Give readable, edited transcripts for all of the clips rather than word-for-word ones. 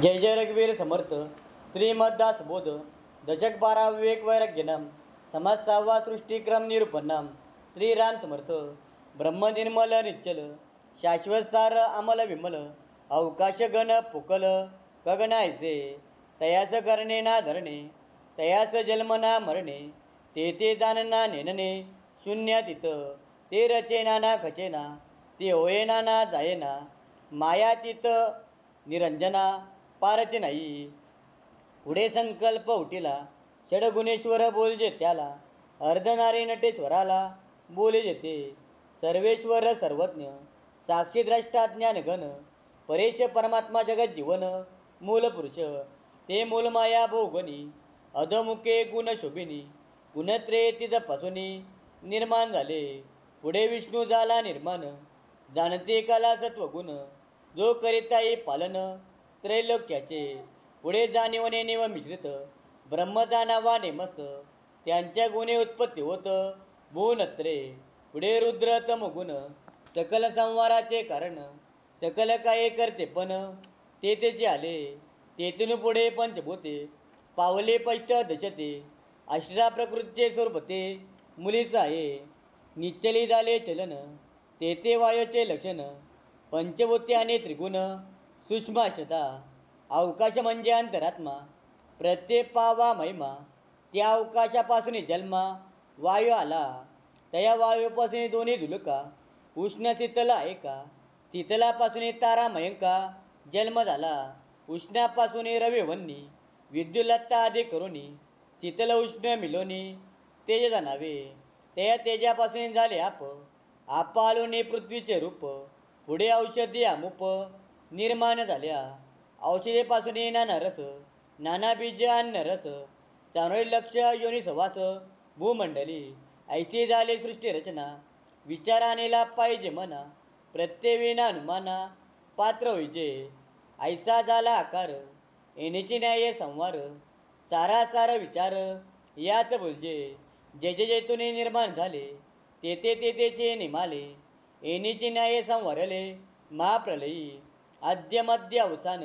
जय जय रघुवीर समर्थ श्रीमद्दास बोध दशक 12 विवेक वैराग्यनम समाज 6 सृष्टिक्रम निरूपणम श्रीराम समर्थ ब्रह्म निर्मल निश्चल शाश्वत सार अमल विमल अवकाश गण पुकल गगनायचे तयास करणे ना धरणे तयास जन्मना मरणे ते जाणना नेनने शून्यातीत ते रचेना ना खचेना ते होयेना ना जायेना मायातीत निरंजना पारचे नाही पुढे संकल्प उठिला षडगुणेश्वर बोलजे त्याला अर्धनारी नटेश्वराला बोले जेते सर्वेश्वर सर्वज्ञ साक्षीद्रष्टा ज्ञानघन परेश परमात्मा जगत जीवन मूल पुरुष ते मूलमाया भोगनी अधमुखे गुण शोभिनी गुणत्रे तिजपासूनी निर्माण झाले पुढे विष्णू झाला निर्माण जाणते कला सत्वगुण जो करिताई पालन त्रैलोक्याचे पुढे जाणीवने निव मिश्रित ब्रह्म जाणावा नेमस्त त्यांच्या गुणे उत्पत्ती होत भूनत्रे पुढे रुद्र तमगुण सकल संवाराचे कारण सकल काय करते पण ते त्याचे आले तेथून पुढे पंचभूते पावले पष्ट दशते अष्टा प्रकृतीचे स्वरूपते मुलीच आहे निश्चली झाले चलन तेथे वायूचे लक्षण पंचभूते आणि त्रिगुण सूक्ष्माशता अवकाश म्हणजे अंतरात्मा प्रत्येक पावा महिमा त्या अवकाशापासून जन्मा वायू आला त्या वायूपासून दोन्ही झुलका उष्ण शीतल आहे का शीतलापासून तारा मयंका जन्म झाला उष्णापासून रविवन्नी विद्युलत्ता आदी करुणी शीतल उष्ण मिलोनी तेज जाणावे त्या तेजापासून झाले आप आलोनी पृथ्वीचे रूप पुढे औषधी अमुप निर्माण झाल्या औषधेपासून नाना रस नाना बीज अन्न रस चारोळी लक्ष योनी सवास भूमंडली ऐशी झाले सृष्टी रचना विचारानेला पाहिजे मना प्रत्येविना अनुमाना पात्र होईजे ऐसा झाला आकार येण्याची न्याय संवार सारासार विचार याच बोलजे जे जे जेतुने निर्माण झाले तेथेचे निमाले येण्याची न्याय संवारले महाप्रलयी आद्य मध्य अवसान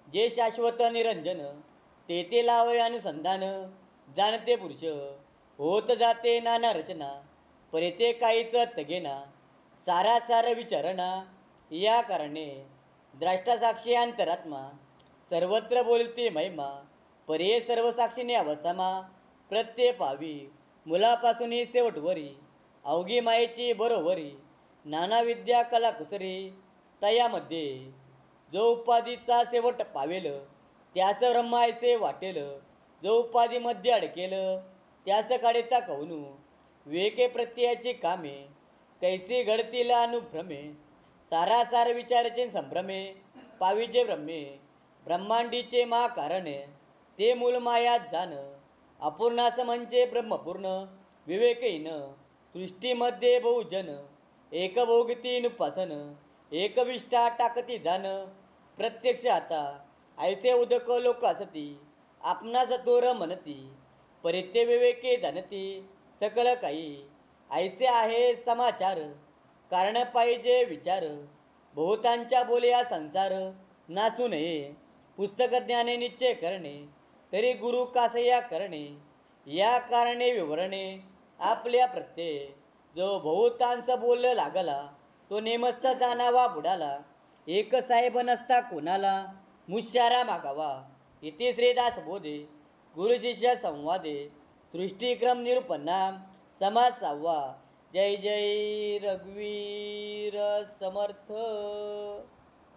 जे शाश्वत निरंजन तेथे लावय अनुसंधान जाणते पुरुष होत जाते नाना रचना परेते काहीच तगेना सारासार विचारणा या कारणे द्रष्टासाक्षी अंतरात्मा सर्वत्र बोलते महिमा परे सर्व साक्षीने अवस्थामा प्रत्यय पावी मुलापासून शेवटवरी अवघी मायेची बरोबरी नाना विद्या कला कुसरी तयामध्ये जो उपाधीचा शेवट पावेल त्यास ब्रह्मायचे वाटेल जो उपाधीमध्ये अडकेल त्यास काढता कवनू वेके प्रत्ययाची कामे कैसे घडतील अनुभ्रमे सारासार विचाराचे संभ्रमे पावीचे ब्रह्मे ब्रह्मांडीचे महाकारणे ते मूलमायात जाण अपूर्णास म्हणजे ब्रह्मपूर्ण विवेकहीन सृष्टीमध्ये बहुजन एकभोगती नुपासन एकविष्टा टाकती जाण प्रत्यक्ष आता ऐसे उदक लोक असती आपणास तोर म्हणती परित्य विवेके जाणती सकल काही ऐसे आहे समाचार कारण पाहिजे विचार बहुतांच्या बोलिया संसार नासू नये पुस्तक ज्ञाने निश्चय करणे तरी गुरु कासया करणे या कारणे विवरणे आपल्या प्रत्यय जो बहुतांच बोल लागला तो नेमस्त जाणावा बुडाला एक साहेब नसता कोणाला मुशारा मागावा इथे श्रीदास बोधे गुरुशिष्य संवादे सृष्टिक्रम निरूपणा समाज 6 जय जय रघुवीर समर्थ।